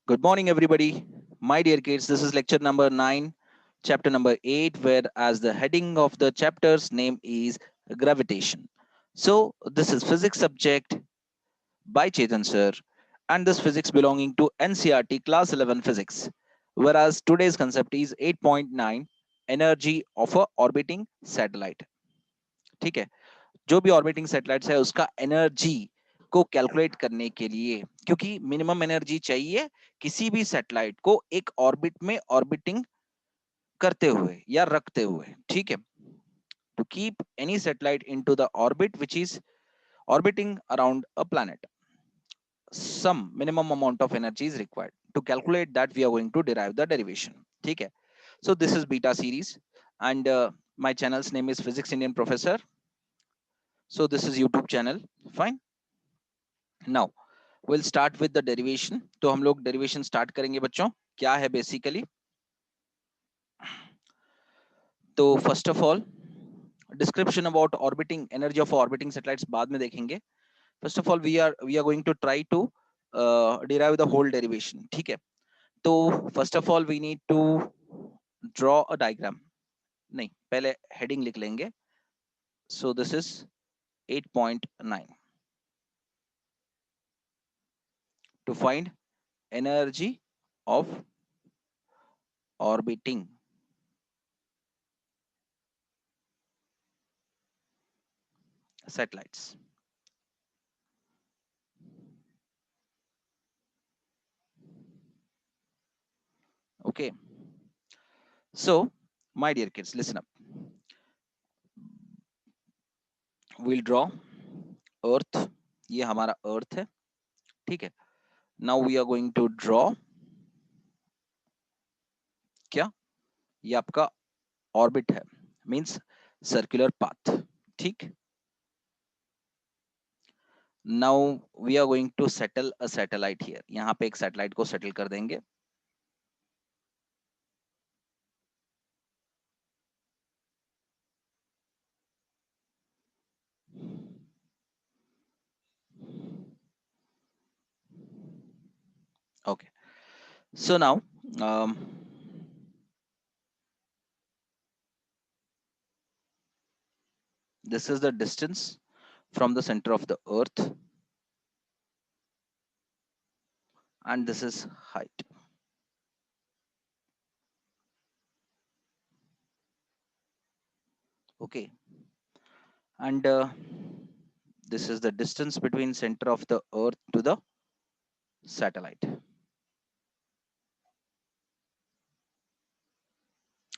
Good morning, everybody. My dear kids, this is lecture number 9, chapter number 8, where as the heading of the chapter's name is gravitation. So, this is physics subject by Chetan sir, and this physics belonging to NCRT class 11 physics. Whereas today's concept is 8.9 energy of a orbiting satellite. ठीक है, जो भी orbiting satellites है उसका energy को calculate करने के लिए, क्योंकि मिनिमम एनर्जी चाहिए किसी भी सैटेलाइट को एक ऑर्बिट में ऑर्बिटिंग करते हुए या रखते हुए, ठीक है, to keep any satellite into the orbit which is orbiting around a planet, some minimum amount of energy is required. To calculate that, we are going to derive the derivation. ठीक है, so this is beta series, and my channel's name is Physics Indian Professor. So this is YouTube channel. Fine. Now we'll start with the derivation. तो हम लोग derivation start करेंगे बच्चों. क्या है basically? तो first of all, description about orbiting energy of orbiting satellites बाद में देखेंगे. First of all, we are going to try to derive the whole derivation. ठीक है. तो first of all we need to draw a diagram. नहीं, पहले heading लिख लेंगे. So this is 8.9 to find energy of orbiting satellites. Okay, so my dear kids, listen up. We'll draw earth. ये हमारा earth है, ठीक है. Now we are going to draw क्या, ये आपका orbit है, means circular path, ठीक. Now we are going to settle a satellite here. यहाँ पे एक satellite को settle कर देंगे. Okay, so now um, this is the distance from the center of the earth, and this is height. Okay, and this is the distance between center of the earth to the satellite,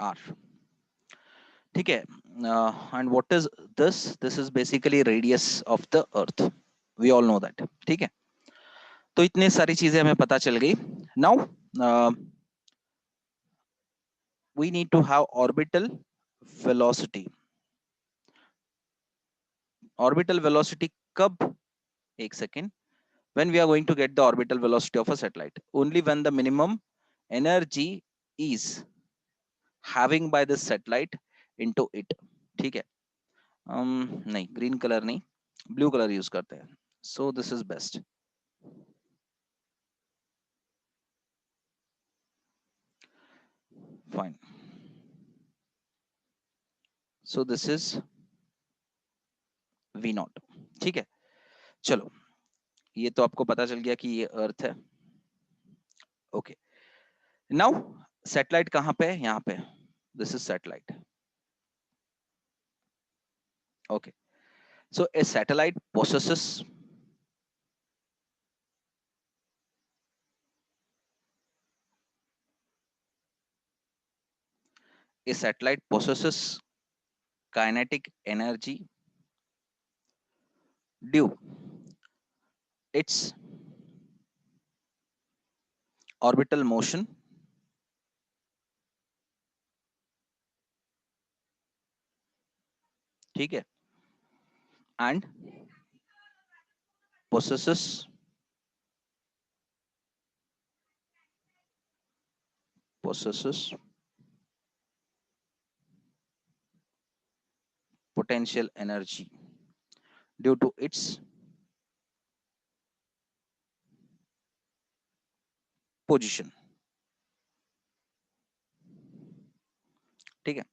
r. ठीक है. And what is this? This is basically radius of the earth. We all know that. ठीक है, तो इतने सारी चीजें हमें पता चल गई. Now we need to have orbital velocity. Orbital velocity कब, एक second, when we are going to get the orbital velocity of a satellite? Only when the minimum energy is having by the satellite into it. ठीक है. नहीं, green color नहीं, blue color use करते हैं. So this is best. Fine. So this is V naught. ठीक है, चलो, ये तो आपको पता चल गया कि ये अर्थ है. ओके, नाउ सैटेलाइट कहां पे है? यहाँ पे. This is satellite. Okay, so a satellite possesses kinetic energy due its orbital motion ठीक है, and possesses potential energy due to its position. ठीक है,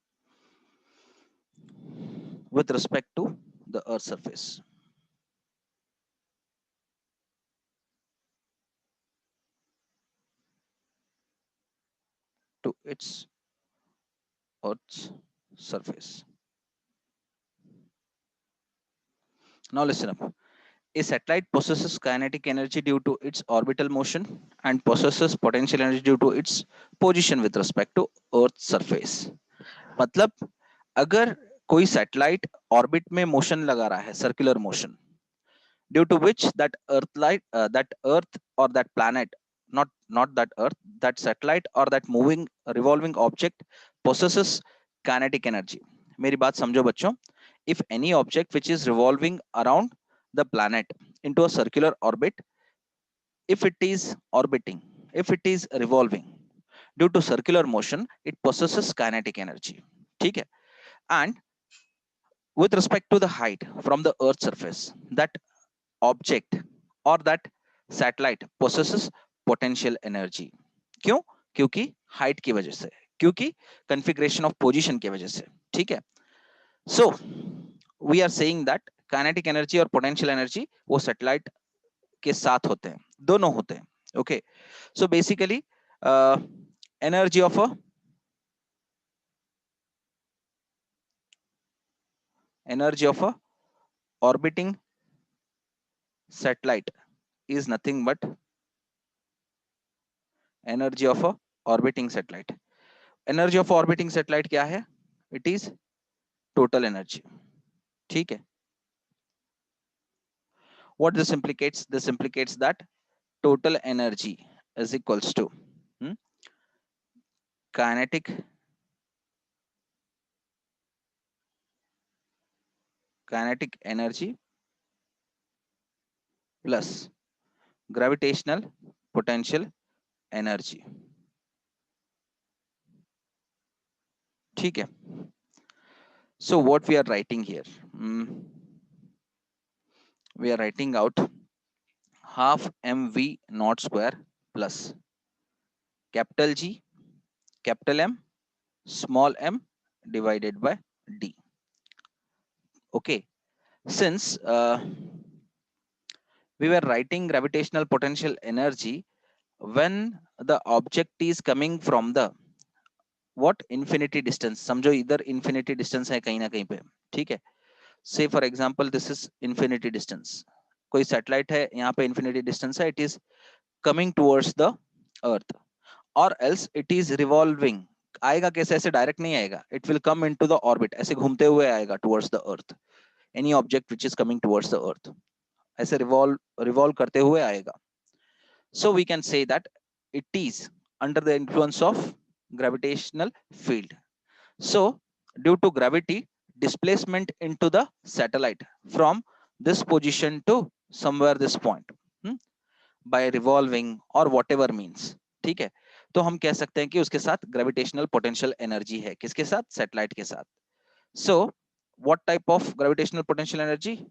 with respect to the earth surface. To its earth's surface. Now listen up. A satellite possesses kinetic energy due to its orbital motion and possesses potential energy due to its position with respect to earth's surface. मतलब अगर कोई satellite orbit में motion लगा रहा है, circular motion, due to which that earth or that planet, not that earth, that satellite or that moving revolving object possesses kinetic energy. मेरी बात समझो बच्चों. If any object which is revolving around the planet into a circular orbit, if it is orbiting, if it is revolving due to circular motion, it possesses kinetic energy. ठीक है. And with respect to the height from the earth's surface, that object or that satellite possesses potential energy. क्यों? क्योंकि height की वजह से, क्योंकि configuration of position की वजह से. ठीक है. So we are saying that kinetic energy और potential energy वो satellite के साथ होते हैं, दोनों होते हैं. Okay. So basically energy of a orbiting satellite is nothing but energy of a orbiting satellite. Energy of orbiting satellite क्या है? It is total energy. ठीक है. What this implicates? This implicates that total energy is equals to kinetic energy plus gravitational potential energy. ठीक है. So what we are writing here? We are writing out half mv naught square plus capital G, capital M, small m divided by d. Okay. Since we were writing gravitational potential energy when the object is coming from the what infinity distance. समझो इधर infinity distance है कहीं ना कहीं पे. ठीक है. Say for example this is infinity distance. कोई satellite है यहाँ पे infinity distance है. It is coming towards the earth or else it is revolving. आएगा कैसे? ऐसे डायरेक्ट नहीं आएगा. It will come into the orbit. ऐसे घूमते हुए आएगा towards the earth. Any object which is coming towards the earth ऐसे revolve करते हुए आएगा. So we can say that it is under the influence of gravitational field. So due to gravity, displacement into the satellite from this position to somewhere this point by revolving or whatever means. ठीक है. तो हम कह सकते हैं कि उसके साथ gravitational potential energy है. किसके साथ? Satellite के साथ. So what type of gravitational potential energy?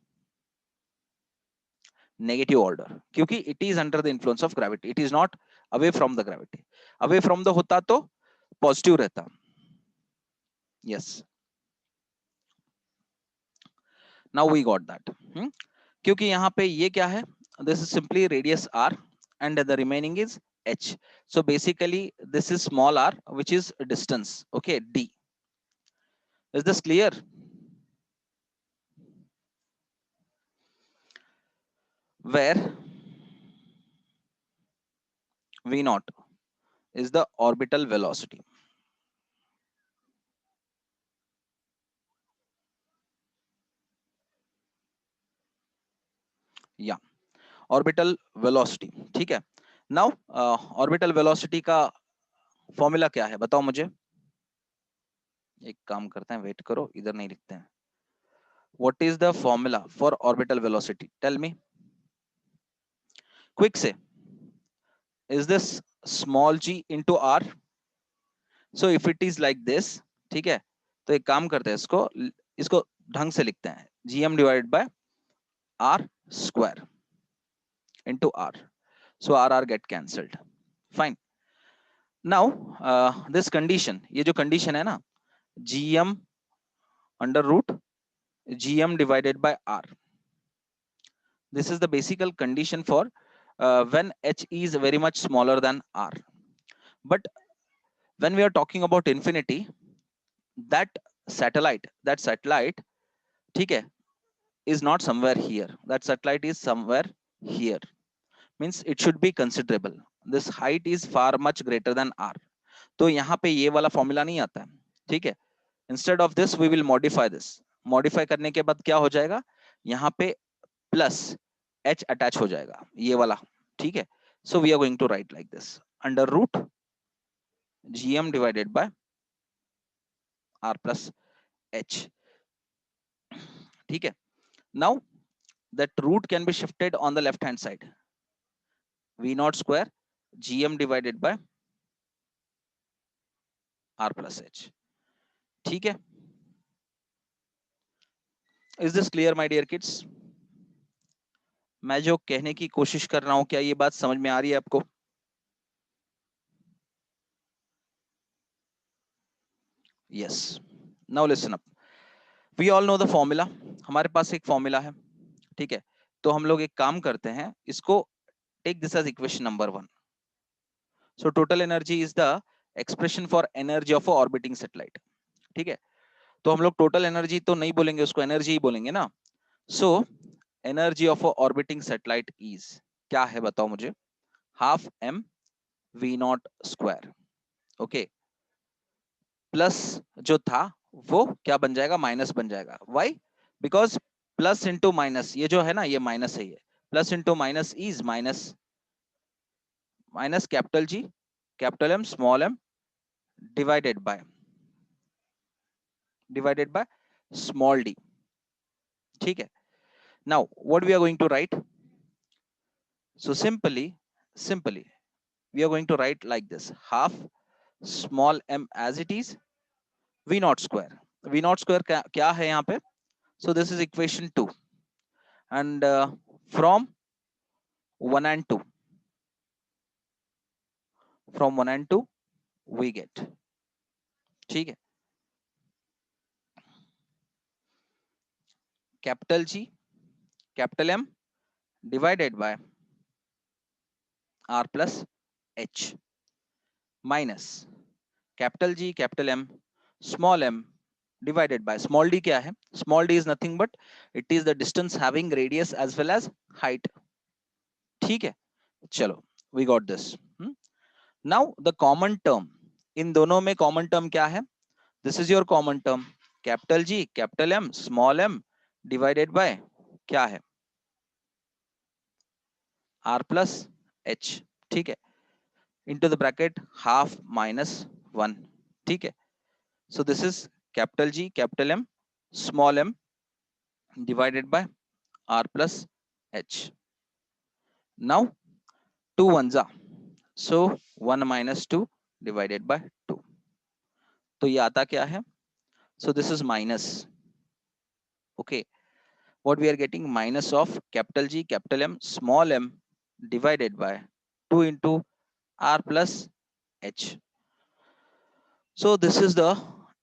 Negative order, क्योंकि it is under the influence of gravity. It is not away from the gravity. Away from the होता तो positive रहता. Yes. Now we got that. क्योंकि यहाँ पे ये क्या है? This is simply radius r and the remaining is h. So basically this is small r which is distance. Okay, d. Is this clear? Where v naught is the orbital velocity. Yeah, orbital velocity. ठीक है. Now orbital velocity का formula क्या है? बताओ मुझे. एक काम करते हैं, वेट करो, इधर नहीं लिखते हैं. What is the formula for orbital velocity? Tell me. Quick say. Is this small g into r? So if it is like this, ठीक है, तो एक काम करते हैं, इसको ढंग से लिखते हैं. gm divided by r square into r. So r get cancelled. Fine. Now this condition, ये जो कंडीशन है ना, gm under root gm divided by r, this is the basic condition for when h is very much smaller than r. But when we are talking about infinity, that satellite ठीक है, is not somewhere here, that satellite is somewhere here, means it should be considerable, this height is far much greater than r. तो यहाँ पे ये वाला formula नहीं आता है, ठीक है. Instead of this we will modify this. Modify करने के बाद क्या हो जाएगा, यहाँ पे प्लस h अटैच हो जाएगा, ये वाला, ठीक है. So we are going to write like this, under root gm divided by r plus h, ठीक है. Now that root can be shifted on the left hand side, v naught square gm divided by r plus h, ठीक है. Is this clear my dear kids? मैं जो कहने की कोशिश कर रहा हूं, क्या ये बात समझ में आ रही है आपको? Yes. Now listen up, we all know the formula, हमारे पास एक फॉर्मूला है, ठीक है. तो हम लोग एक काम करते हैं, इसको take this as equation number 1. So total energy is the expression for energy of a orbiting satellite, ठीक है. तो हम लोग टोटल एनर्जी तो नहीं बोलेंगे, उसको एनर्जी ही बोलेंगे ना. So energy of a orbiting satellite is, क्या है बताओ मुझे, half m v not square, okay, plus जो था वो क्या बन जाएगा, माइनस बन जाएगा. Why? Because plus into minus, ये जो है ना, ये माइनस है, ये plus into minus is minus, minus capital G capital M small m divided by small d, ठीक है. Now what we are going to write, so simply we are going to write like this, half small m as it is v naught square. V naught square क्या है यहाँ पे, so this is equation 2, and from 1 and 2, from 1 and 2 we get, ठीक है, capital G capital M divided by R plus H minus capital G capital M small m divided by small d. क्या है, small d is nothing but it is the distance having radius as well as height, ठीक है. चलो, we got this. Now the common term, इन दोनों में common term क्या है, this is your common term, capital G capital M small m divided by क्या है, R plus H, ठीक है, into the bracket half minus 1, ठीक है. So this is capital G capital M small m divided by R plus H. Now 2 ones are, so 1 minus 2 divided by 2. तो ये आता क्या है, so this is minus, okay, what we are getting, minus of capital G capital M small m divided by 2 into R plus H. So this is the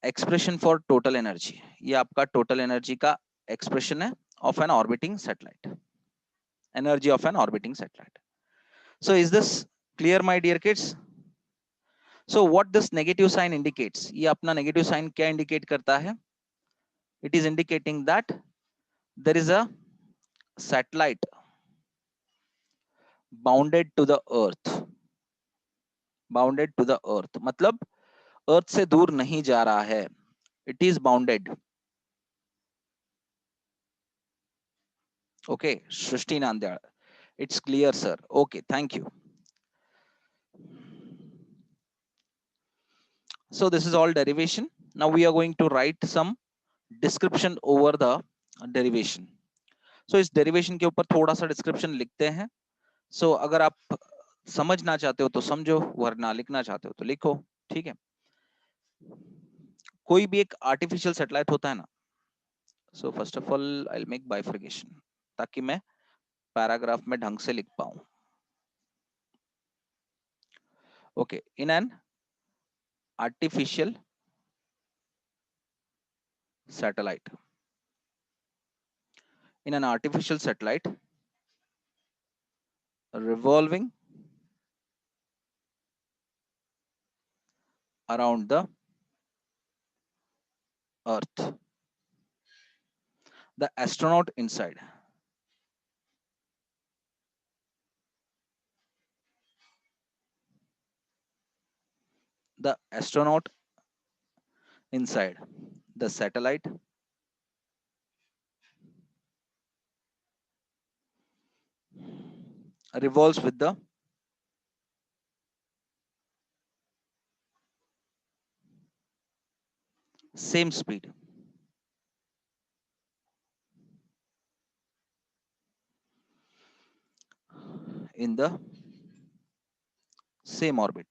expression for total energy. ये आपका total energy का expression है of an orbiting satellite, energy of an orbiting satellite. So is this clear my dear kids? So what this negative sign indicates, ये अपना negative sign क्या indicate करता है, it is indicating that there is a satellite bounded to the earth, bounded to the earth मतलब earth से दूर नहीं जा रहा है, it is bounded. Okay, Shrishti Nandyal, it's clear sir, okay, thank you. So this is all derivation. Now we are going to write some description over the derivation. So इस derivation के ऊपर थोड़ा सा description लिखते हैं. So अगर आप समझना चाहते हो तो समझो, वरना लिखना चाहते हो तो लिखो, ठीक है. कोई भी एक आर्टिफिशियल सैटेलाइट होता है ना, so first of all I'll make bifurcation ताकि मैं पैराग्राफ में ढंग से लिख पाऊं. Okay, in an artificial satellite, in an artificial satellite revolving around the earth, the astronaut inside, the astronaut inside the satellite revolves with the same speed in the same orbit.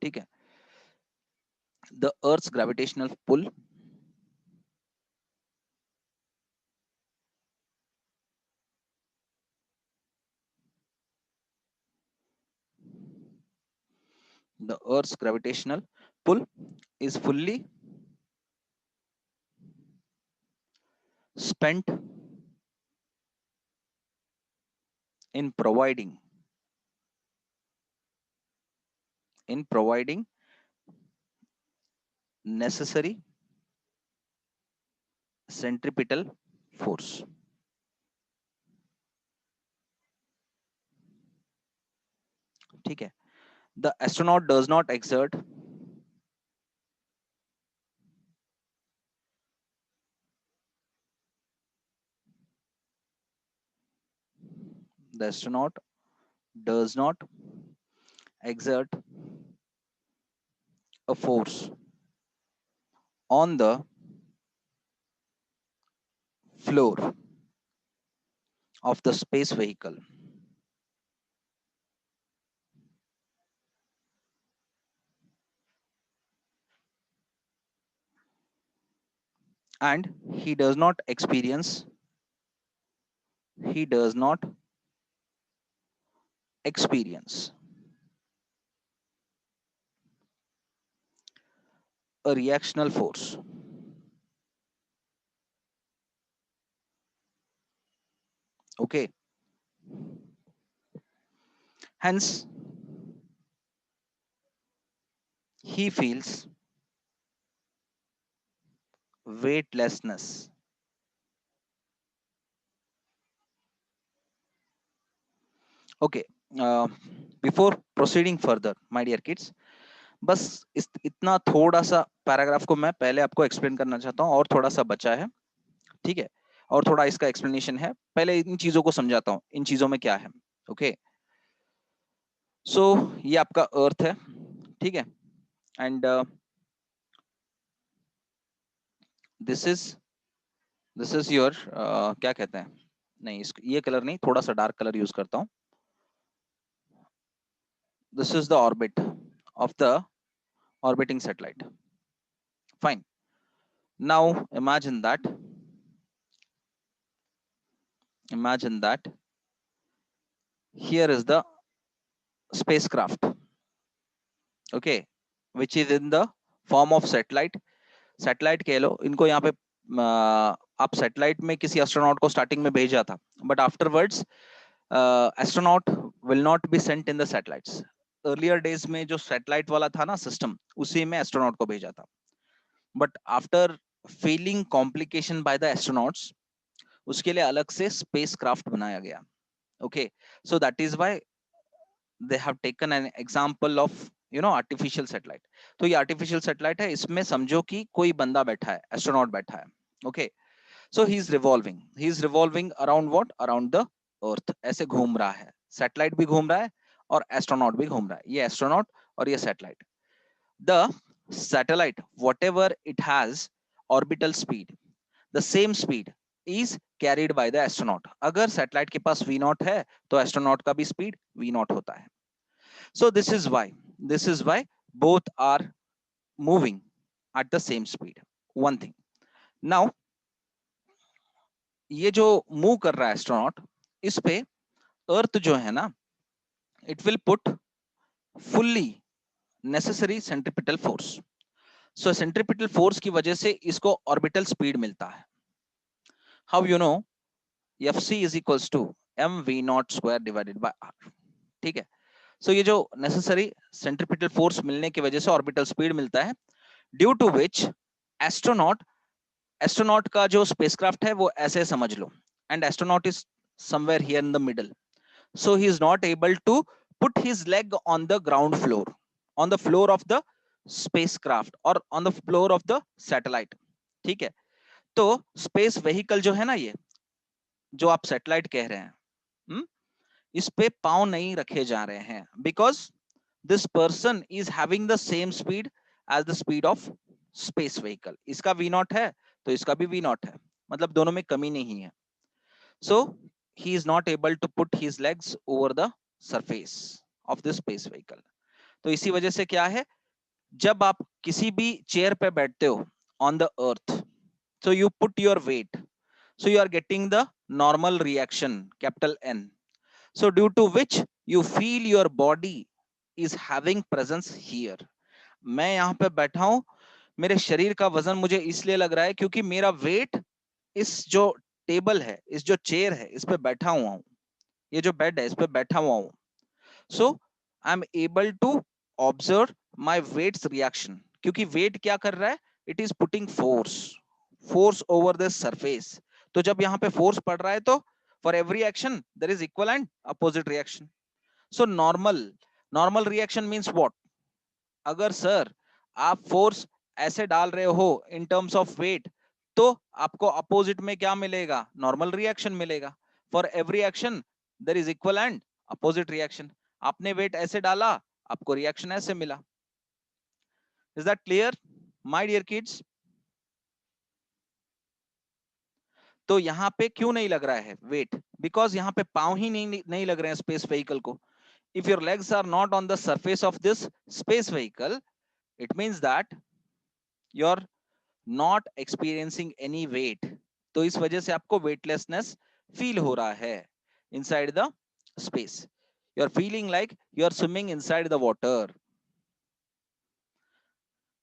ठीक है, the earth's gravitational pull the earth's gravitational pull is fully spent in providing necessary centripetal force. ठीक है, the astronaut does not exert the astronaut does not exert a force on the floor of the space vehicle, and he does not experience a reactional force. Okay, hence he feels weightlessness. Okay, uh, before proceeding further, my dear kids, बस इतना थोड़ा सा paragraph को मैं पहले आपको explain करना चाहता हूँ, और थोड़ा सा बचा है, ठीक है, और थोड़ा इसका एक्सप्लेनेशन है। पहले इन चीजों को समझाता हूँ, इन चीजों में क्या है। ओके, सो ये आपका अर्थ है, ठीक है, एंड दिस इज योर क्या कहते हैं, नहीं ये कलर नहीं, थोड़ा सा डार्क कलर यूज करता हूँ। This is the orbit of the orbiting satellite. Fine. Now imagine that here is the spacecraft, okay, which is in the form of satellite. Satellite कह लो इनको, यहाँ पे आप सैटेलाइट में किसी एस्ट्रोनॉट को स्टार्टिंग में भेजा था, but afterwards astronaut will not be sent in the satellites. Earlier days में जो सैटेलाइट वाला था ना सिस्टम, उसी में एस्ट्रोनॉट को भेजा था, but after failing complication by the astronauts, उसके लिए अलग से स्पेस क्राफ्ट बनाया गया। Okay, so that is why they have taken an example of artificial satellite. तो ये आर्टिफिशियल सैटेलाइट है, इसमें समझो कि कोई बंदा बैठा है, एस्ट्रोनॉट बैठा है। Okay, so he is revolving around what, around the earth, ऐसे घूम रहा है, सैटेलाइट भी घूम रहा है और एस्ट्रोनॉट भी घूम रहा है। ये एस्ट्रोनॉट और ये satellite, the satellite whatever it has orbital speed, the same speed is carried by the astronaut। अगर सैटेलाइट के पास v नॉट है तो एस्ट्रोनॉट का भी स्पीड v नॉट होता है। So this is why both are moving at the same speed। one thing, now ये जो मूव कर रहा है एस्ट्रोनॉट, इस पे अर्थ जो है ना, it will put fully necessary centripetal force. So centripetal force की वजह से इसको ऑर्बिटल स्पीड मिलता है. How you know? Fc is equals to mv not square divided by r. ठीक है. सो ये जो नेसेसरी सेंट्रिपिटल फोर्स मिलने की वजह से ऑर्बिटल स्पीड मिलता है, due to which astronaut astronaut का जो स्पेसक्राफ्ट है वो ऐसे समझ लो, and astronaut is somewhere here in the middle. So he is not able to put his leg on the ground floor, on the floor of the spacecraft और on the floor of the satellite. ठीक है. तो space vehicle जो है ना, ये जो आप सैटेलाइट कह रहे हैं, इस पे पांव नहीं रखे जा रहे हैं, because this person is having the same speed as the speed of space vehicle. इसका वी नॉट है तो इसका भी वी नॉट है, मतलब दोनों में कमी नहीं है. So he is not able to put his legs over the surface of the space vehicle. तो इसी वजह से क्या है, जब आप किसी भी चेयर पे बैठते हो on the earth, so you put your weight, so you are getting the normal reaction, capital N, so due to which you feel your body is having presence here. मैं यहाँ पे बैठा हूं, मेरे शरीर का वजन मुझे इसलिए लग रहा है क्योंकि मेरा वेट इस जो टेबल है, इस जो चेयर है, इस पे बैठा हुआ हूं, ये जो बेड है इस पे बैठा हुआ हूं. So I am able to observe my weights reaction, क्योंकि वेट क्या कर रहा है, it is putting force over the surface. तो जब यहाँ पे फोर्स पड़ रहा है तो for every action there is equal and opposite reaction. So normal reaction means what? अगर सर आप फोर्स ऐसे डाल रहे हो इन टर्म्स ऑफ वेट, तो आपको अपोजिट में क्या मिलेगा? नॉर्मल रिएक्शन मिलेगा. For every action there is equal and opposite reaction. आपने वेट ऐसे डाला, आपको रिएक्शन ऐसे मिला. Is that clear my dear kids? तो यहाँ पे क्यों नहीं लग रहा है वेट? बिकॉज यहाँ पे पांव ही नहीं लग रहे हैं स्पेस व्हीकल को. If your legs are not on the surface of this space vehicle, it means that your not experiencing any weight. तो इस वजह से आपको वेटलेसनेस फील हो रहा है inside the space. You are feeling like you are swimming inside the water.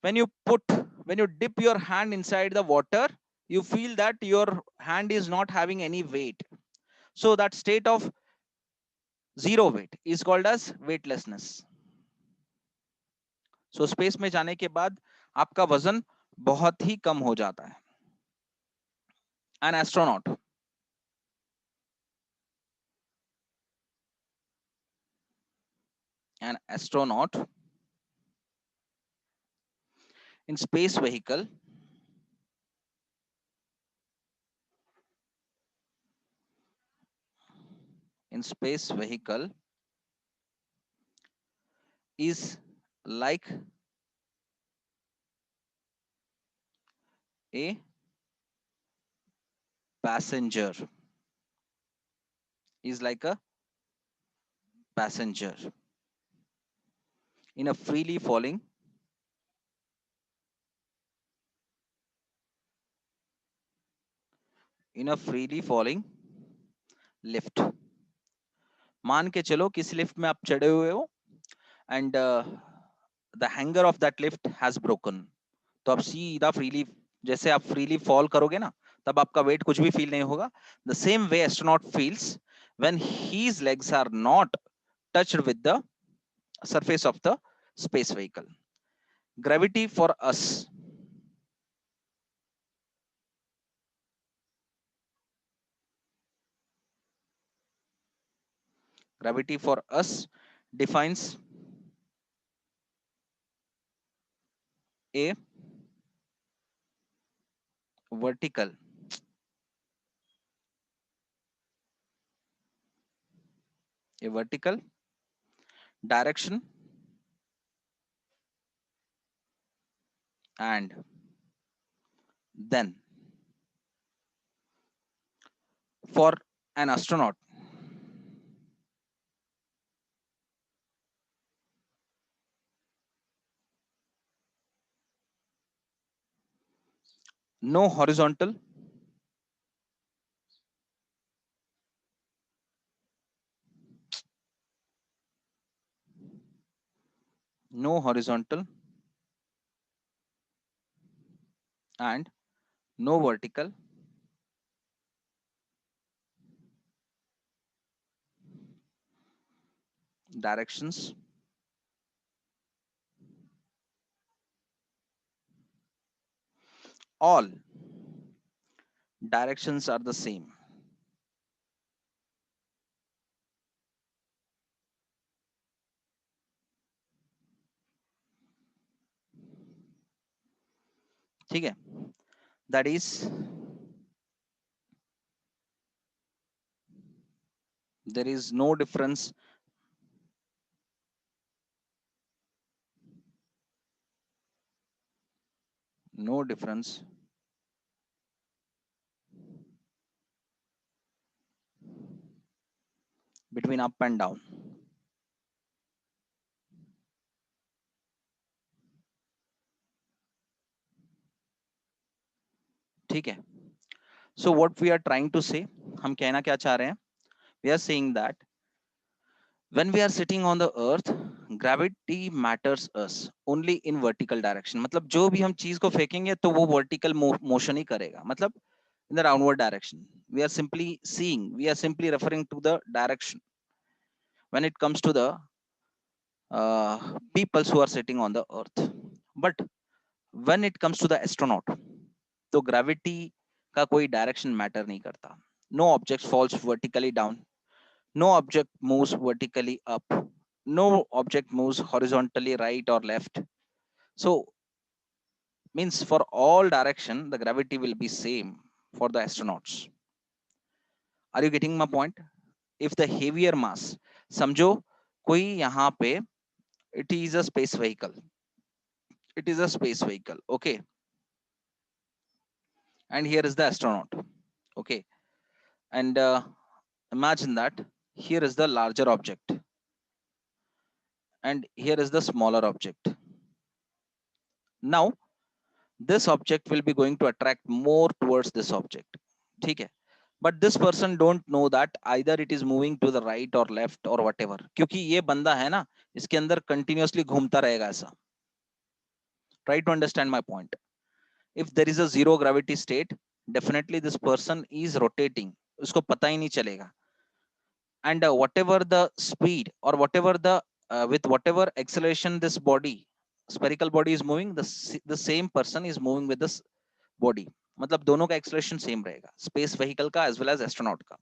when you put when you dip your hand inside the water, you feel that your hand is not having any weight. So that state of zero weight is called as weightlessness. So space में जाने के बाद आपका वजन बहुत ही कम हो जाता है. An astronaut an astronaut in space vehicle in space vehicle is like a passenger, is like a passenger in a freely falling in a freely falling lift. मान के चलो किसी लिफ्ट में आप चढ़े हुए हो and the hanger of that lift has broken. तो आप सीधा फ्रीली, जैसे आप फ्रीली फॉल करोगे ना, तब आपका वेट कुछ भी फील नहीं होगा. The same way astronaut feels when his legs are not touched with the surface of the space vehicle. Gravity for us gravity for us defines a vertical direction and then for an astronaut no horizontal no horizontal and no vertical directions. All directions are the same. ठीक है, that is, there is no difference no difference between up and down. ठीक है, so what we are trying to say, हम कहना क्या चाह रहे हैं, we are saying that when we are sitting on the earth, gravity matters us only in vertical direction. मतलब जो भी हम चीज को फेंकेंगे तो वो vertical motion ही करेगा, मतलब in the downward direction. We are simply seeing, we are simply referring to the direction when it comes to the people who are sitting on the earth. But when it comes to the astronaut, तो gravity का कोई direction matter नहीं करता. No object falls vertically down, no object moves vertically up, no object moves horizontally right or left. So means for all direction the gravity will be same for the astronauts. Are you getting my point? If the heavier mass, समझो कोई यहाँ पे, it is a space vehicle, it is a space vehicle, okay, and here is the astronaut, okay, and imagine that here is the larger object and here is the smaller object. Now this object will be going to attract more towards this object, ठीक है, but this person don't know that either it is moving to the right or left or whatever, क्योंकि ये बंदा है ना, इसके अंदर continuously घूमता रहेगा ऐसा. Try to understand my point. If there is a zero gravity state, definitely this person is rotating, उसको पता ही नहीं चलेगा, and whatever the speed or whatever the with whatever acceleration this body, spherical body is moving, the same person is moving with this body. मतलब दोनों का acceleration same रहेगा, space vehicle का as well as astronaut का,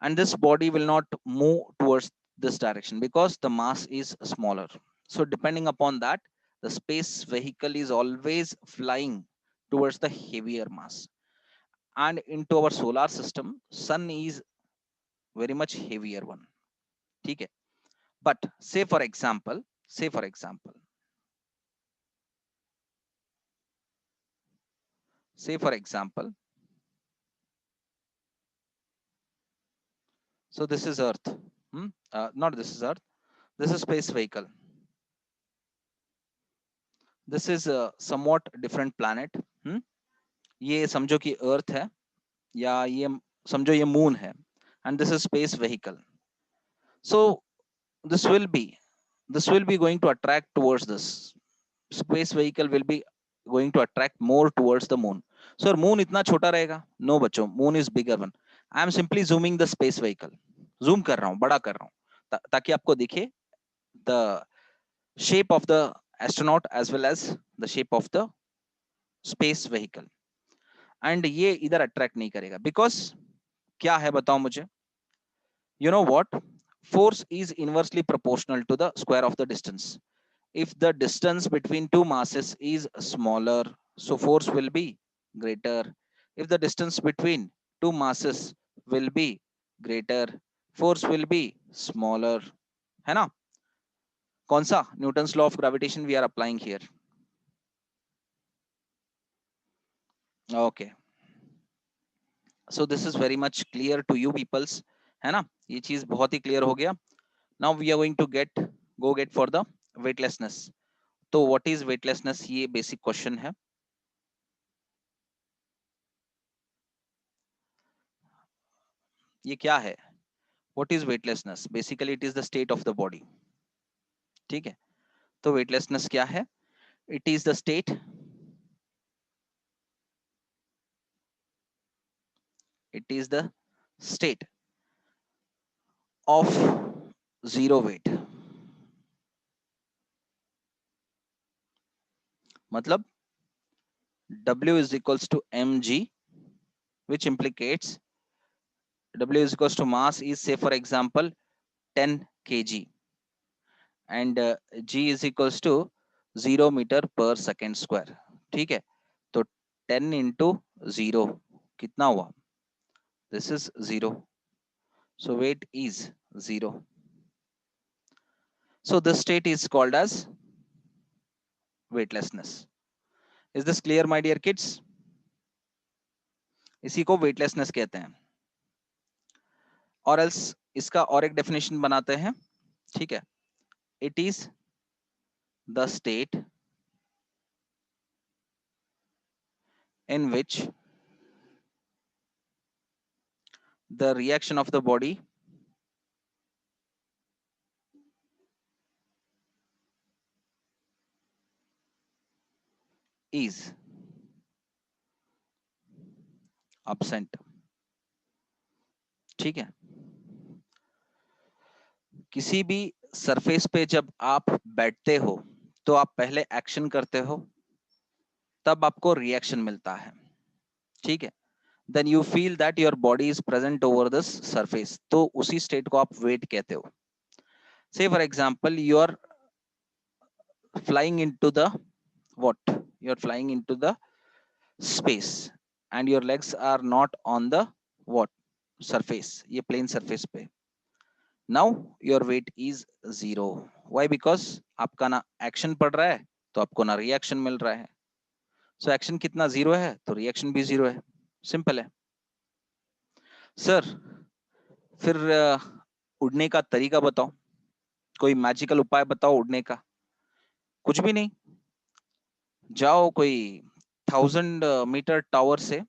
and this body will not move towards this direction because the mass is smaller. So depending upon that, the space vehicle is always flying towards the heavier mass. And into our solar system, sun is very much heavier one, ठीक है. But say for example, say for example, so this is earth, not this is earth, this is space vehicle, this is a somewhat different planet. ये समझो कि अर्थ है, या ये समझो ये मून है, and this is space vehicle. So this will be, this will be going to attract towards this space vehicle, will be going to attract more towards the moon. So moon इतना छोटा रहेगा? No बच्चों, moon is bigger one. I am simply zooming the space vehicle, zoom कर रहा हूँ, बड़ा कर रहा हूँ, ताकि आपको दिखे the shape of the astronaut as well as the shape of the space vehicle. And ये इधर अट्रैक्ट नहीं करेगा because क्या है बताओ मुझे. You know what, force is inversely proportional to the square of the distance. If the distance between two masses is smaller, so force will be greater. If the distance between two masses will be greater, force will be smaller, है ना. कौन सा Newton's law of gravitation we are applying here. Okay, so this is very much clear to you peoples, है ना, ये चीज बहुत ही क्लियर हो गया. Now we are going to go get for the weightlessness. तो व्हाट इज वेटलेसनेस, ये बेसिक क्वेश्चन है. ये क्या है, what is weightlessness? Basically it is the state of the body, ठीक है. तो वेटलेसनेस क्या है? It is the state of zero weight. मतलब W is equals to mg, which implicates W is equals to mass is, say for example, 10 kg, and g is equals to 0 meter per second square। ठीक है, तो 10 into 0 कितना हुआ? This is 0, so weight is 0। So this state is called as weightlessness। Is this clear, my dear kids? इसी को weightlessness कहते हैं। और else इसका और एक definition बनाते हैं, ठीक है? It is the state in which the reaction of the body is absent। ठीक है, किसी भी सरफेस पे जब आप बैठते हो तो आप पहले एक्शन करते हो, तब आपको रिएक्शन मिलता है। ठीक है, then you feel that your body is present over this surface, तो उसी स्टेट को आप वेट कहते हो। Say for example you are flying into the what, you are flying into the space and your legs are not on the what surface, ये plane surface पे। Now your weight is 0। Why? Because आपका ना action पड़ रहा है तो आपको ना रिएक्शन मिल रहा है। सो एक्शन कितना 0 है तो रिएक्शन भी 0 है। सिंपल है। सर फिर उड़ने का तरीका बताओ, कोई मैजिकल उपाय बताओ उड़ने का। कुछ भी नहीं, जाओ कोई 1000 मीटर टावर से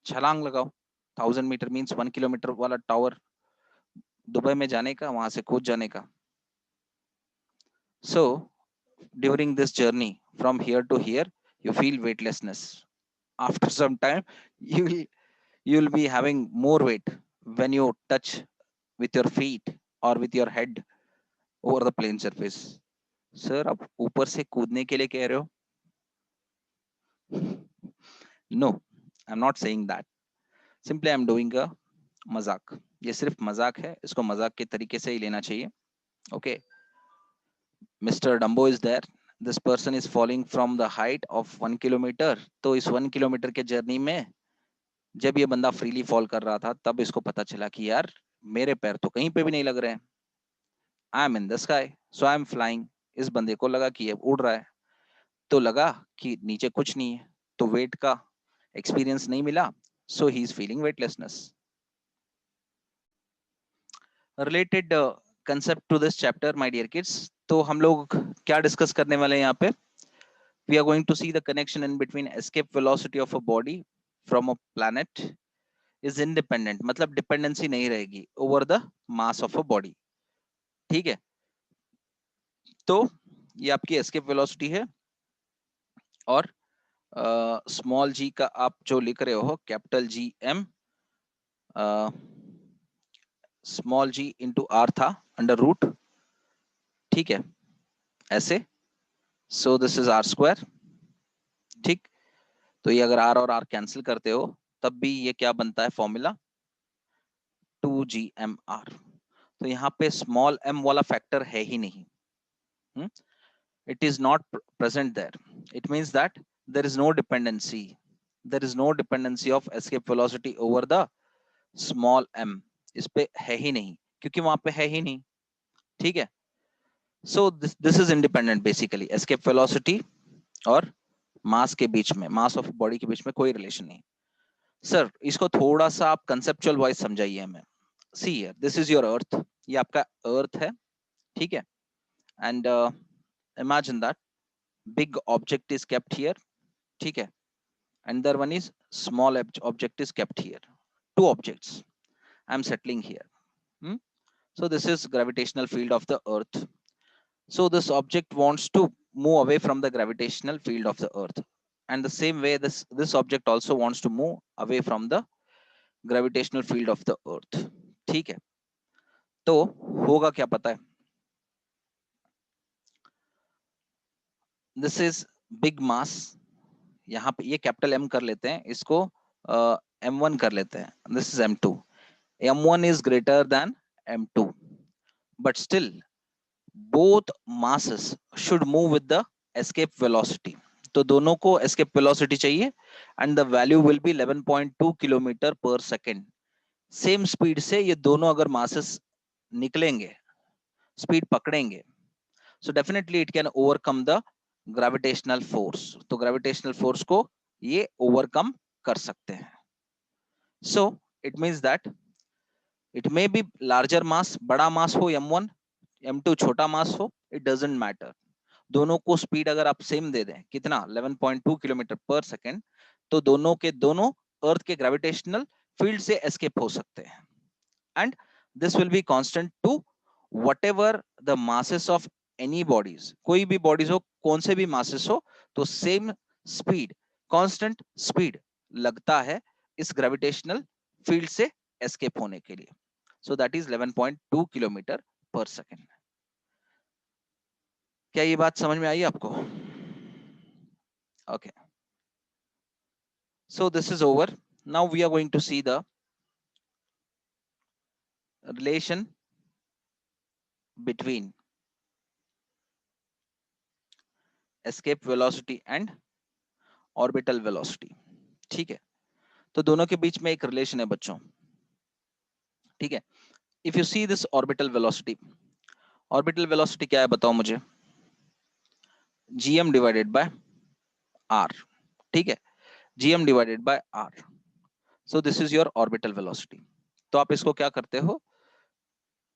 छलांग लगाओ। 1000 मीटर मीन्स 1 किलोमीटर वाला टावर, दुबई में जाने का, वहां से कूद जाने का। सो during this journey from here to here you feel weightlessness. After some time you'll be having more weight when you touch with your feet or with your head over the plane surface। Sir आप ऊपर से कूदने के लिए कह रहे हो? No, I am not saying that, simply I am doing a मजाक। ये सिर्फ मजाक है, इसको मजाक के तरीके से ही लेना चाहिए। Okay, mister Dumbo is there, this person is falling from the height of 1 kilometre. तो इस 1 किलोमीटर के जर्नी में जब ये बंदा फ्रीली फॉल कर रहा था तब इसको पता चला कि यार मेरे पैर तो कहीं पे भी नहीं लग रहे हैं। I am in the sky so I M flying. इस बंदे को लगा कि ये उड़ रहा है, तो लगा कि नीचे कुछ नहीं है, तो वेट का एक्सपीरियंस नहीं मिला, so he is feeling weightlessness. Related concept to this chapter my dear kids, तो हम लोग क्या डिस्कस करने वाले हैं यहाँ पे? We are going to see the connection in between escape velocity of a body from a planet is independent, मतलब डिपेंडेंसी नहीं रहेगी over the mass of a body. ठीक है, तो ये आपकी एस्केप वेलोसिटी है, और स्मॉल जी का आप जो लिख रहे हो capital G M, small g into r था अंडर रूट। ठीक है, ऐसे, so this is r square. ठीक, तो ये अगर आर और आर कैंसिल करते हो तब भी ये क्या बनता है फॉर्मूला? 2gmr। तो यहाँ पे स्मॉल m वाला फैक्टर है ही नहीं, it is not present there। it means that there is no dependency, there is no dependency of escape velocity over the small m। इस पे है ही नहीं क्योंकि वहां पे है ही नहीं। ठीक है, सो this is independent basically, escape velocity और मास के बीच में, मास ऑफ बॉडी के बीच में कोई रिलेशन नहीं। सर इसको थोड़ा सा आप कंसेप्चुअल वाइज समझाइए हमें। See here, this is your earth, ये आपका अर्थ है। ठीक है, and imagine that big object is kept here. ठीक है, and there one is small object is kept here, two objects, I am settling here। hmm? So this is gravitational field of the earth। So this object wants to move away from the gravitational field of the earth, and the same way this object also wants to move away from the gravitational field of the earth. ठीक है, तो होगा क्या पता है? This is big मास, यहाँ पे ये कैपिटल एम कर लेते हैं, इसको M1 कर लेते हैं, this is M2. M1 is greater than M2, but still both masses should move with the escape velocity. तो दोनों को escape velocity चाहिए, and the value will be 11.2 kilometre पर सेकेंड. सेम स्पीड से ये दोनों अगर masses निकलेंगे, स्पीड पकड़ेंगे, so definitely it can overcome the gravitational force. तो gravitational force को ये overcome कर सकते हैं. So it means that it may be larger mass, बड़ा mass हो M1, M2 छोटा मास हो, इट डजंट मैटर. दोनों को स्पीड अगर आप सेम दे दें, कितना 11.2 किलोमीटर पर सेकेंड, तो दोनों के दोनों अर्थ के ग्रेविटेशनल फील्ड से एस्केप हो सकते हैं. And this will be constant to whatever the masses of any bodies. कोई भी बॉडीज हो, कौन से भी मासेस हो, तो सेम स्पीड, कांस्टेंट स्पीड लगता है इस ग्रेविटेशनल फील्ड से एस्केप होने के लिए. सो दैट इज 11.2 किलोमीटर पर सेकेंड. क्या ये बात समझ में आई आपको? Okay, so this is over. Now we are going to see the relation between escape velocity and orbital velocity. ठीक है, तो दोनों के बीच में एक रिलेशन है बच्चों. ठीक है, if you see this orbital velocity, orbital velocity क्या है बताओ मुझे? gm divided by r. ठीक है, gm divided by r. So this is your orbital velocity. तो आप इसको क्या करते हो,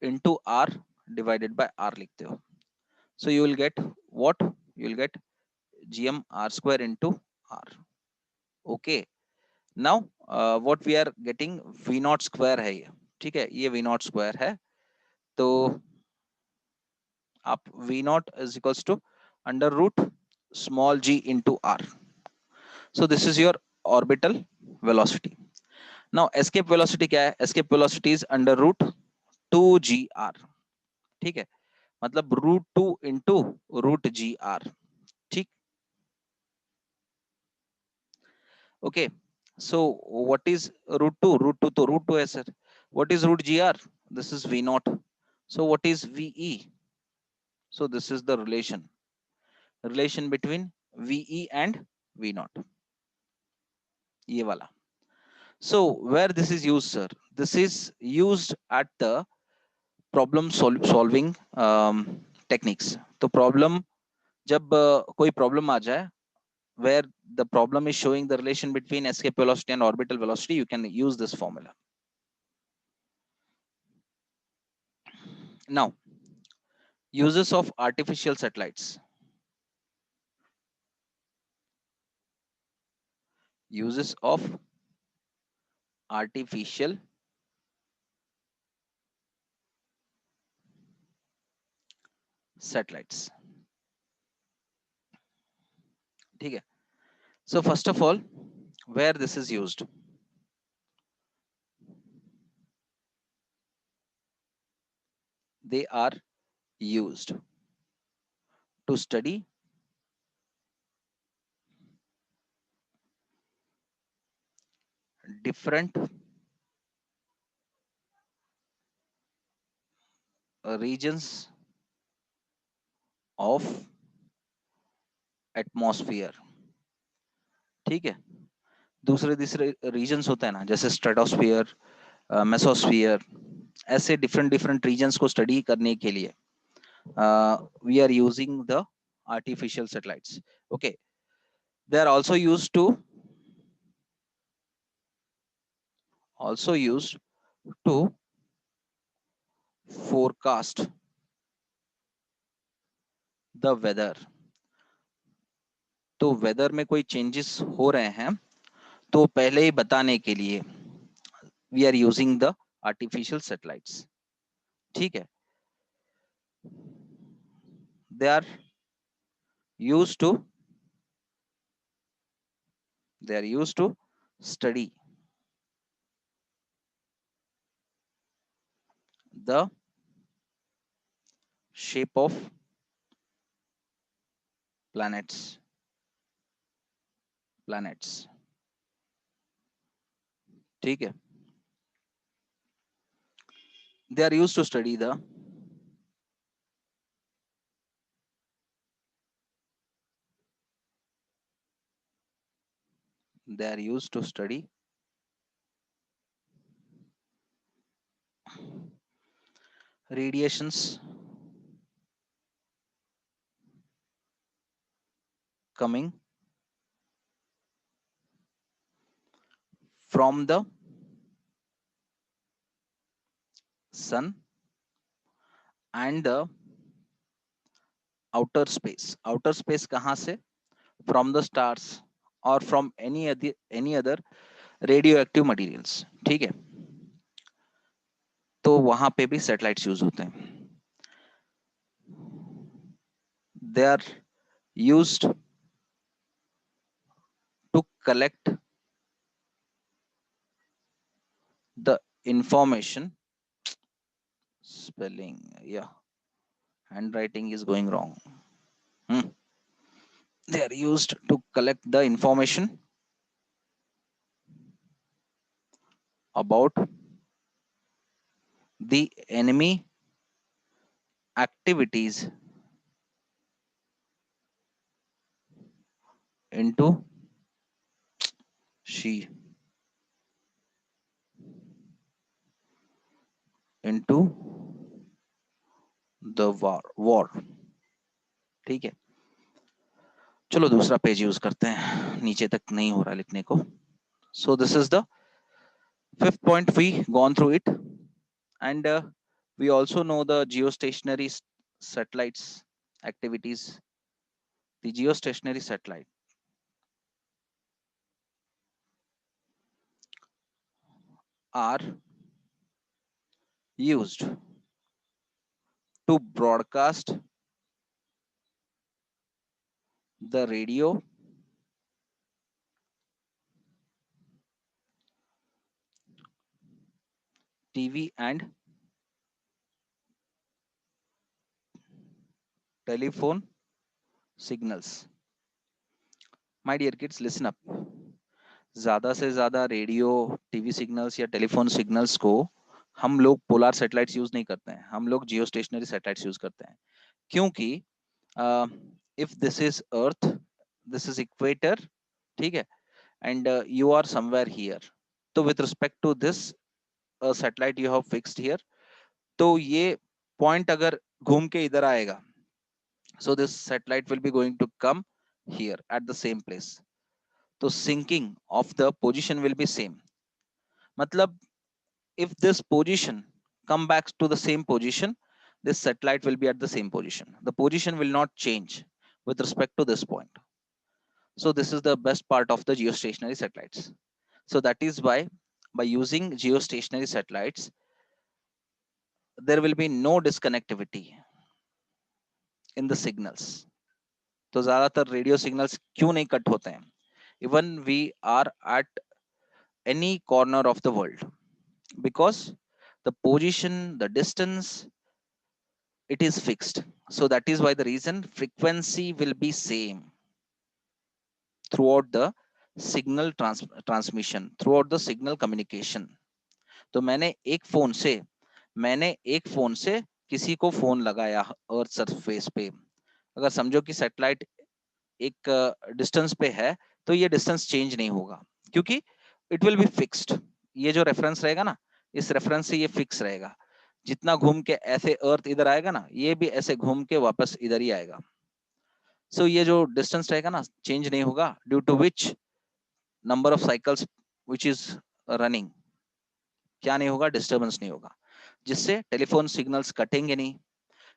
into r divided by r लिखते हो. So you will get what? You will get gm r square into r. Okay. Now what we are getting, v naught square है ये. ठीक है, ये v naught square है, तो आप v naught is equals to under root small g into r. So this is your orbital velocity. Now escape velocity क्या है? Escape velocity is under root 2gr. ठीक है, मतलब root 2 into root gr. ठीक. Okay, so what is root 2? Root 2 to root 2 है sir. What is root gr? This is v naught. So what is ve? So this is the relation between ve and v naught, ये वाला. So where this is used sir? This is used at the problem solving techniques. तो problem जब कोई problem आ जाए where the problem is showing the relation between escape velocity and orbital velocity, you can use this formula. Now, uses of artificial satellites. Uses of artificial satellites. ठीक है. So first of all, where this is used? They are used to study different regions of atmosphere. ठीक है, दूसरे regions होते हैं ना, जैसे stratosphere, mesosphere, ऐसे डिफरेंट रीजन्स को स्टडी करने के लिए we are using the artificial satellites. Okay, they are also used to forecast the weather. तो वेदर में कोई चेंजेस हो रहे हैं तो पहले ही बताने के लिए we are using the artificial satellites. ठीक है, they are used to study the shape of planets. ठीक है, they are used to study the they are used to study radiations coming from the sun and the outer space कहाँ से? From the stars or from any other radioactive materials. ठीक है, तो वहां पे भी सैटेलाइट्स यूज होते हैं. They are used to collect the information. Spelling, yeah, handwriting is going wrong. They are used to collect the information about the enemy activities into she into the war. ठीक है, चलो दूसरा page use करते हैं, नीचे तक नहीं हो रहा लिखने को. So this is the fifth point. We gone through it, and we also know the geostationary satellites activities. The geostationary satellite are used to broadcast the radio, TV and telephone signals. My dear kids, listen up. ज्यादा से ज्यादा radio, TV signals या telephone signals को हम लोग polar satellites use नहीं करते हैं, हम लोग जियो स्टेशनरी सैटेलाइट्स यूज करते हैं. क्योंकि if this is earth, this is equator, ठीक है, and you are somewhere here, तो with respect to this satellite you have fixed here, तो ये पॉइंट अगर घूम के इधर आएगा, so this satellite will be going to come here at the same place. तो sinking of the position will be same. मतलब if this position come back to the same position, this satellite will be at the same position. The position will not change with respect to this point. So this is the best part of the geostationary satellites. So that is why by using geostationary satellites, there will be no disconnectivity in the signals. तो ज्यादातर radio signals क्यों नहीं cut होते हैं? Even we are at any corner of the world, because the position, the distance, it is fixed. So that is why the reason frequency will be same throughout the signal transmission, throughout the signal communication. तो मैंने एक phone से किसी को phone लगाया earth surface पे. अगर समझो कि सैटेलाइट एक डिस्टेंस पे है, तो ये डिस्टेंस चेंज नहीं होगा, क्योंकि इट विल बी फिक्स्ड. ये जो रेफरेंस रहेगा ना, इस रेफरेंस से ये फिक्स रहेगा. जितना घूम के ऐसे अर्थ इधर आएगा ना, ये भी ऐसे घूम के वापस इधर ही आएगा. सो ये जो डिस्टेंस रहेगा ना, चेंज नहीं होगा, due to which number of cycles which is running, क्या नहीं होगा, डिस्टर्बेंस नहीं होगा, जिससे टेलीफोन सिग्नल्स कटेंगे नहीं,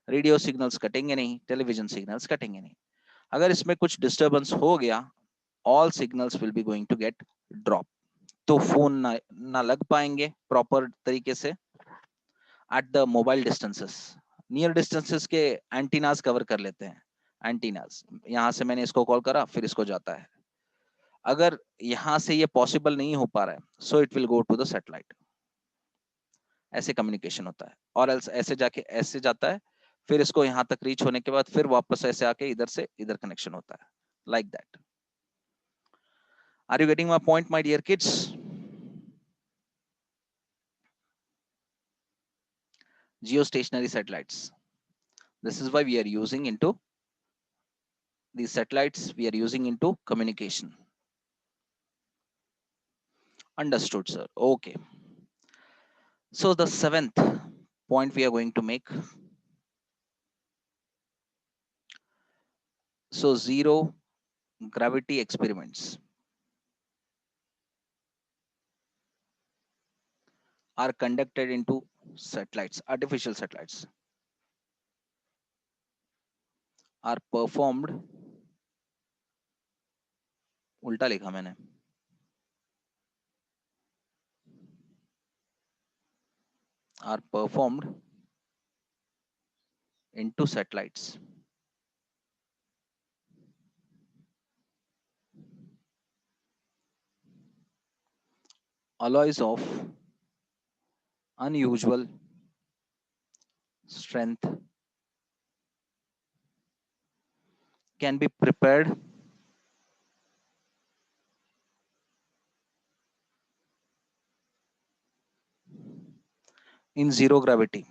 रेडियो सिग्नल्स कटेंगे नहीं, टेलीविजन सिग्नल्स कटेंगे नहीं. अगर इसमें कुछ डिस्टर्बेंस हो गया, all signals will be going to get drop. तो फोन ना लग पाएंगे प्रॉपर तरीके से at the mobile distances. Near distances के एंटीनास कवर कर लेते हैं। एंटीनास, यहां से मैंने इसको कॉल करा, फिर इसको जाता है। अगर यहां से ये पॉसिबल नहीं हो पा रहा है, so it will go to the satellite. ऐसे कम्युनिकेशन होता है। और ऐसे जाके ऐसे जाता है, फिर इसको यहां तक रीच होने के बाद फिर वापस ऐसे आके इधर से इधर कनेक्शन होता है, like that. Are you getting my point, my dear kids? Geostationary satellites, this is why we are using into these satellites, we are using into communication. Understood, sir. Okay, so the seventh point we are going to make, so zero gravity experiments are conducted into satellites, artificial satellites are performed, उल्टा लिखा मैंने, are performed into satellites alloys of unusual strength can be prepared in zero gravity.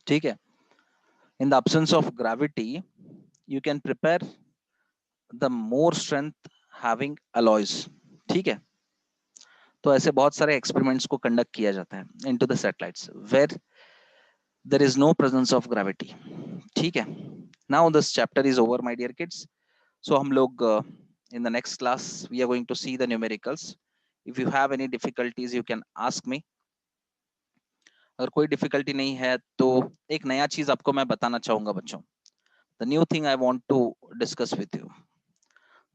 ठीक है, in the absence of gravity you can prepare the more strength having alloys. ठीक है, तो ऐसे बहुत सारे एक्सपेरिमेंट्स को कंडक्ट किया जाता है into the satellites where there is no presence of gravity. ठीक है, now this chapter is over my dear kids. सो हम लोग in the next class we are going to see the numericals. If you have any difficulties you can ask me. अगर कोई difficulty नहीं है तो एक नया चीज आपको मैं बताना चाहूंगा बच्चों। The new thing I want to discuss with you,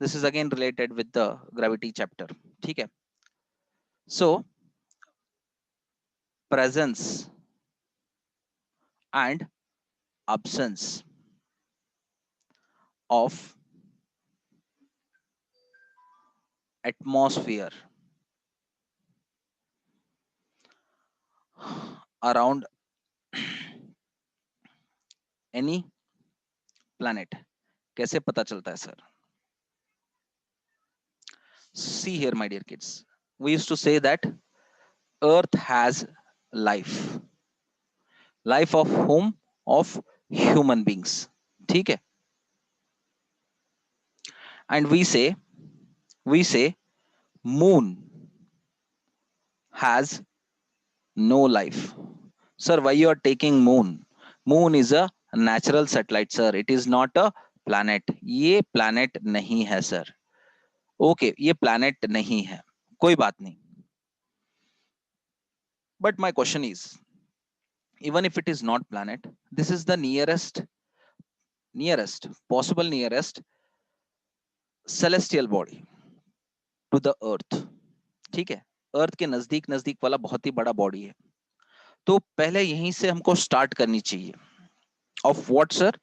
this is again related with the gravity chapter. ठीक है, so presence and absence of atmosphere around any planet कैसे पता चलता है sir? See here my dear kids, we used to say that earth has life, life of whom? Of human beings. ठीक है, and we say moon has no life. Sir, why you are taking moon? Moon is a natural satellite sir, it is not a planet. ये planet नहीं है sir. Okay, ये planet नहीं है, कोई बात नहीं. But my question is, even if it is not planet, this is the nearest possible nearest celestial body to the earth. ठीक है, अर्थ के नजदीक नजदीक वाला बहुत ही बड़ा बॉडी है. तो पहले यहीं से हमको स्टार्ट करनी चाहिए. Of what sir?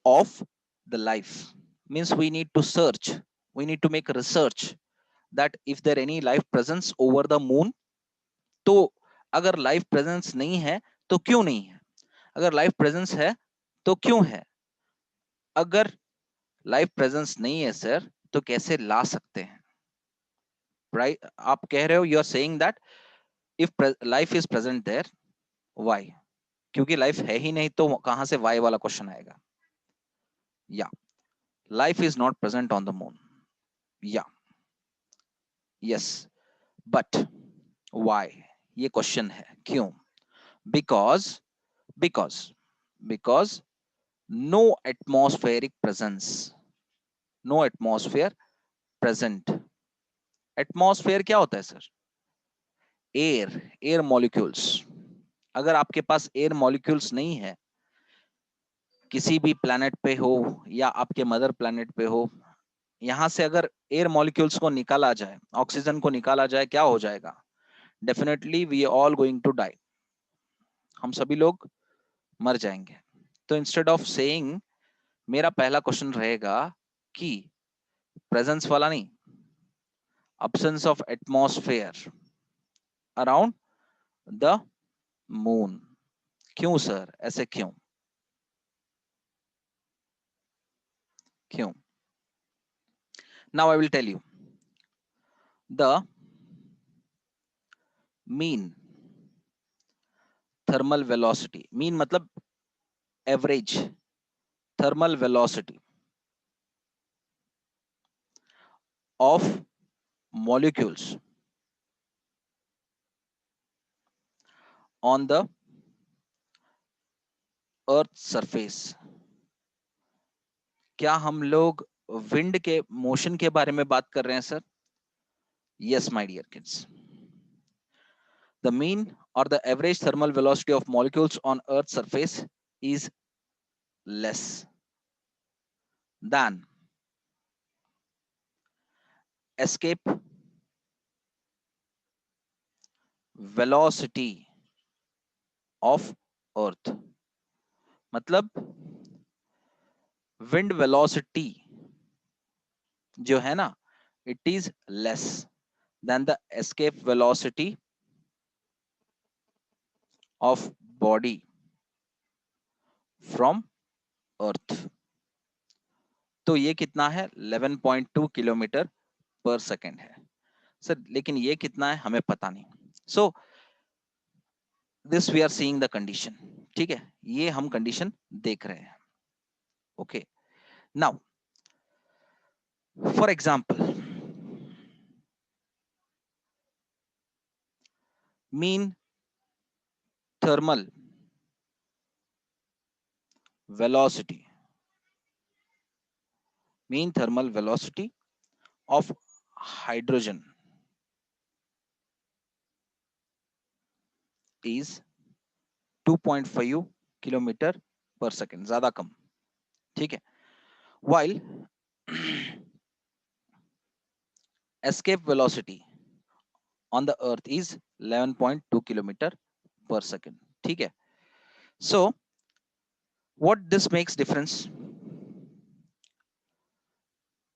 Of the life. Means we need to search, we need to make research that if there any life presence over the moon. तो अगर लाइफ प्रेजेंस नहीं है तो क्यों नहीं है? अगर लाइफ प्रेजेंस है तो क्यों है? अगर लाइफ प्रेजेंस नहीं है सर तो कैसे ला सकते हैं? राइट, आप कह रहे हो, you are saying that if life is present there, why? क्योंकि लाइफ है ही नहीं तो कहां से वाई वाला क्वेश्चन आएगा? या life is not present on the moon. या यस, बट व्हाई? ये क्वेश्चन है, क्यों? Because because because no atmospheric presence, no atmosphere present. Atmosphere क्या होता है सर? Air, air molecules. अगर आपके पास एयर मॉलिक्यूल्स नहीं है, किसी भी प्लैनेट पे हो या आपके मदर प्लैनेट पे हो, यहां से अगर एयर मॉलिक्यूल्स को निकाला जाए, ऑक्सीजन को निकाला जाए, क्या हो जाएगा? Definitely we are all going to die. हम सभी लोग मर जाएंगे। तो इंस्टेड ऑफ सेइंग, मेरा पहला क्वेश्चन रहेगा कि प्रेजेंस वाला नहीं, absence of atmosphere around the moon। क्यों सर, ऐसे क्यों? क्यों? Now I will tell you the mean thermal velocity। mean मतलब average thermal velocity of molecules on the earth surface। क्या हम लोग विंड के मोशन के बारे में बात कर रहे हैं sir? Yes my dear kids, the mean or the average thermal velocity of molecules on earth surface is less than escape velocity of earth। मतलब विंड वेलोसिटी जो है ना, it is less than the escape velocity of body from earth. तो ये कितना है? 11.2 kilometre पर second है सर, लेकिन ये कितना है हमें पता नहीं। So this we are seeing the condition. ठीक है, ये हम कंडीशन देख रहे हैं। Okay, now for example, mean thermal velocity mean thermal velocity of hydrogen is 2.5 kilometre पर सेकेंड, ज्यादा कम। ठीक है, while escape velocity on the earth is 11.2 kilometre पर सेकेंड। ठीक है, so what this makes difference,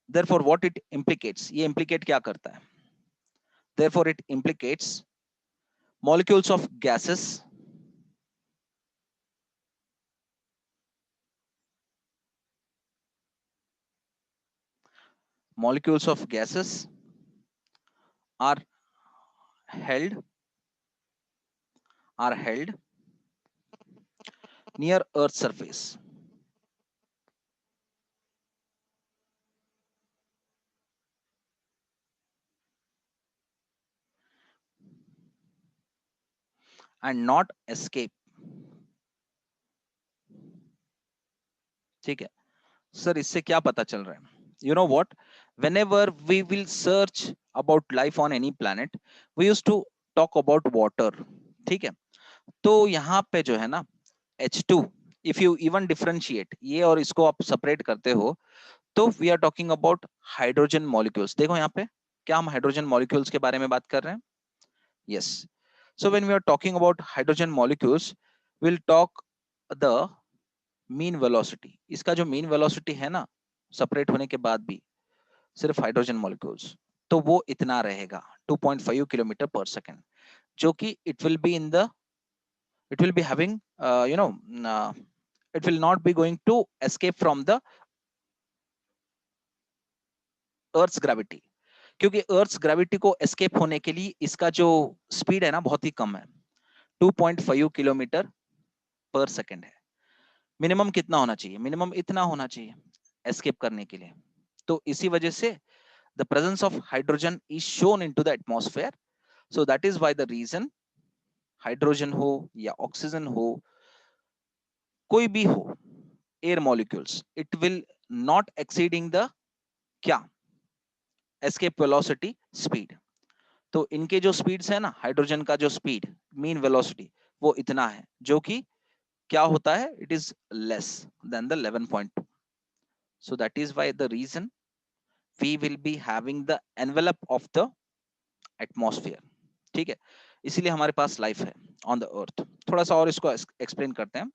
therefore what it implicates, ये implicate क्या करता है? Therefore it implicates molecules of gases are held near earth surface and not escape। ठीक है sir, इससे क्या पता चल रहा है? You know what, whenever we will search about life on any planet, we used to talk about water। ठीक है, तो यहाँ पे जो है ना H2, if you even differentiate ये और इसको आप separate करते हो, तो we are talking about hydrogen molecules। देखो यहाँ पे, क्या हम हाइड्रोजन मॉलिक्यूल्स के बारे में बात कर रहे हैं? yes, so when we are talking about hydrogen molecules, we'll talk the mean velocity. इसका जो मीन वेलोसिटी है ना, सेपरेट होने के बाद भी सिर्फ हाइड्रोजन मॉलिक्यूल्स, तो वो इतना रहेगा 2.5 किलोमीटर पर सेकेंड, जो कि it will be having you know it will not be going to escape from the earth's gravity, क्योंकि अर्थ्स ग्रेविटी को एस्केप होने के लिए इसका जो स्पीड है ना बहुत ही कम है, 2.5 किलोमीटर पर सेकेंड है। मिनिमम कितना होना चाहिए? मिनिमम इतना होना चाहिए एस्केप करने के लिए। तो इसी वजह से the presence of hydrogen is shown into the atmosphere, so that is why the reason hydrogen हो या ऑक्सीजन हो, कोई भी हो air molecules, it will not exceeding the क्या एस्केप वेलोसिटी स्पीड। तो इनके जो स्पीड्स है ना, हाइड्रोजन का जो स्पीड मीन वेलोसिटी वो इतना है, जो कि क्या होता है, it is less than the 11.2। so that is why the reason we will be having the envelope of the atmosphere. ठीक है, इसीलिए हमारे पास लाइफ है ऑन द अर्थ। थोड़ा सा और इसको एक्सप्लेन करते हैं।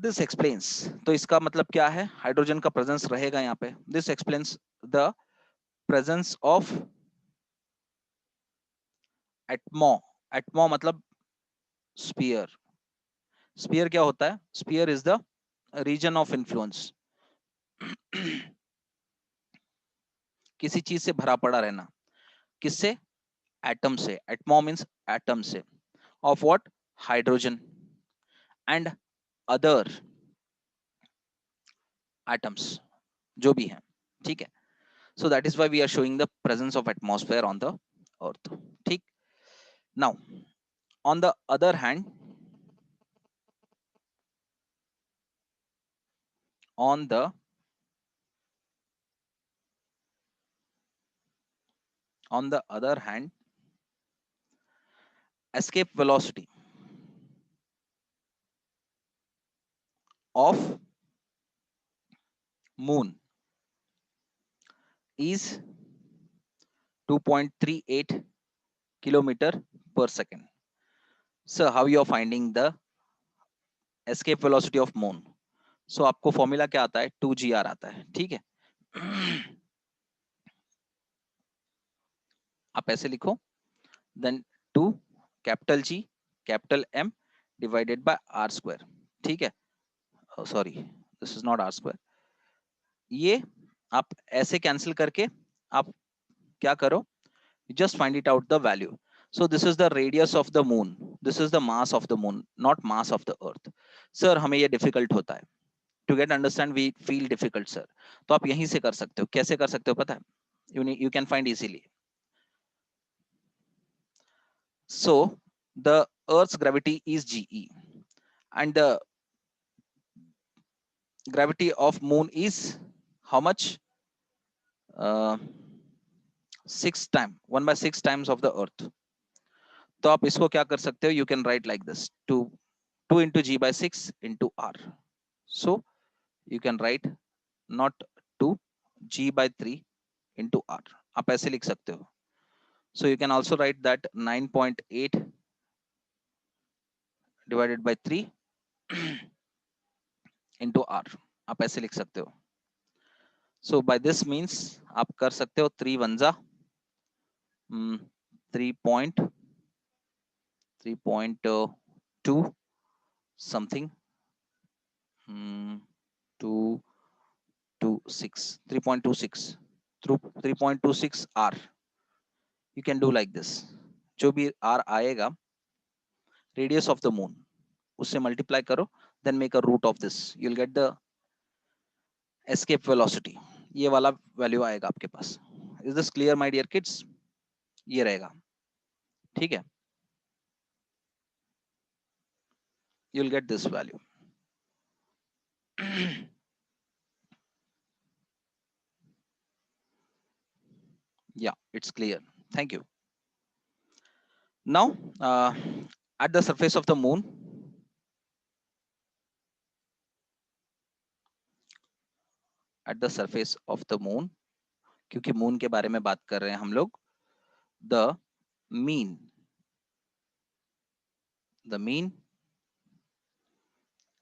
दिस एक्सप्लेन्स, तो इसका मतलब क्या है, हाइड्रोजन का प्रेजेंस रहेगा यहाँ पे। This explains the presence of atmo. Atmo मतलब स्फीयर। स्फीयर क्या होता है? Sphere is the region of influence. किसी चीज से भरा पड़ा रहना, किससे? एटम से। एटमो मीन्स एटम से, of what? Hydrogen and other atoms, जो भी है, ठीक है। So that is why we are showing the presence of atmosphere on the earth, ठीक। Now on the other hand, on the other hand, escape velocity of moon is 2.38 kilometer per second. So how you are finding the escape velocity of moon? So आपको formula क्या आता है? 2gr आता है, ठीक है। आप ऐसे लिखो, then 2 capital G capital M divided by r square, ठीक है। Sorry, this is not r square. ये आप ऐसे कैंसिल करके आप क्या करो, just find it out the value. So this is the radius of the moon, this is the mass of the moon, not mass of the earth. Sir हमें ये difficult होता है, to get understand we feel difficult sir। तो आप यहीं से कर सकते हो। कैसे कर सकते हो पता है? You can find easily। So the earth's gravity is Ge and the gravity of moon is how much? 6 times, 1/6 times of the earth। तो आप इसको क्या कर सकते हो? You can write like this, 2 into G by 6 into R। So you can write not 2 G by 3 into R। आप ऐसे लिख सकते हो। So you can also write that 9.8 divided by 3 into R। आप ऐसे लिख सकते हो। So by this means आप कर सकते हो 3 1 जा 3.2 something 226 3.26 through 3.26 R। You can do like this, जो भी R आएगा radius of the moon उससे multiply करो, then make a root of this, you'll get the escape velocity। ये वाला वैल्यू आएगा आपके पास। Is this clear my dear kids? ये रहेगा, ठीक है। You'll get this value। Yeah, it's clear, thank you। Now at the surface of the moon, at the surface of the moon, क्योंकि moon के बारे में बात कर रहे हैं हम लोग, the mean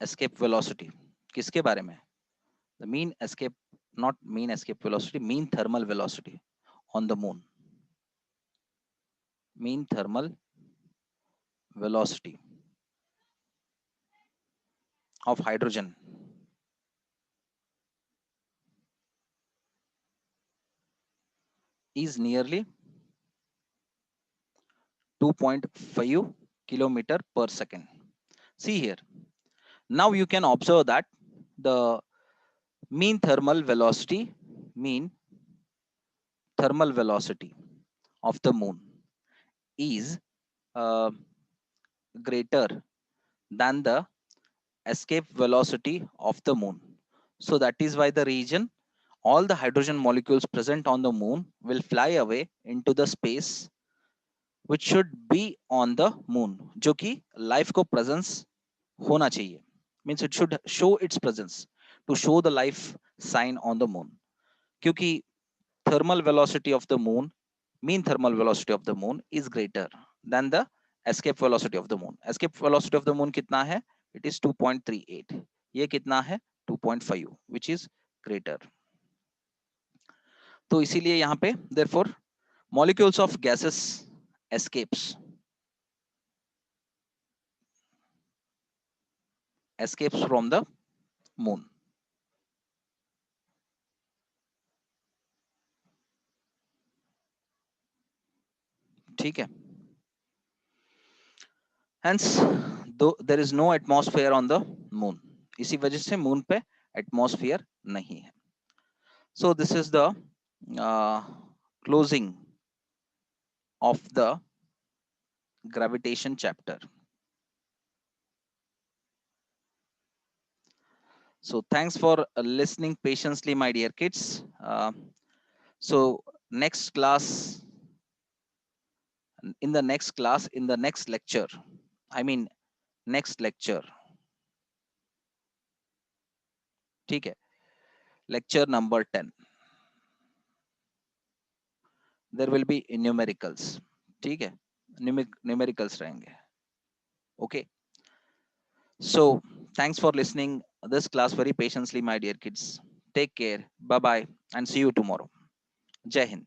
escape velocity, किसके बारे में? The mean escape, not mean escape velocity, mean thermal velocity on the moon। mean thermal velocity of hydrogen is nearly 2.5 kilometer per second। See here, now you can observe that the mean thermal velocity of the moon is greater than the escape velocity of the moon। So that is why the region all the hydrogen molecules present on the moon will fly away into the space which should be on the moon, जो कि life को presence होना चाहिए, means it should show its presence to show the life sign on the moon। क्योंकि thermal velocity of the moon, mean thermal velocity of the moon is greater than the escape velocity of the moon. Escape velocity of the moon कितना है? It is 2.38। ये कितना है? 2.5, which is greater. तो इसीलिए यहाँ पे therefore molecules of gases escapes from the moon। ठीक है। Hence, though there is no atmosphere on the moon, इसी वजह से मून पे एटमॉस्फेयर नहीं है। So this is the closing of the gravitation chapter। So thanks for listening patiently, my dear kids। So next class, in the next class, in the next lecture, I mean next lecture, ठीक है, lecture number 10, there will be numericals। ठीक है, numericals रहेंगे। Okay, so thanks for listening this class very patiently, my dear kids। Take care, bye bye, and see you tomorrow। जय हिंद।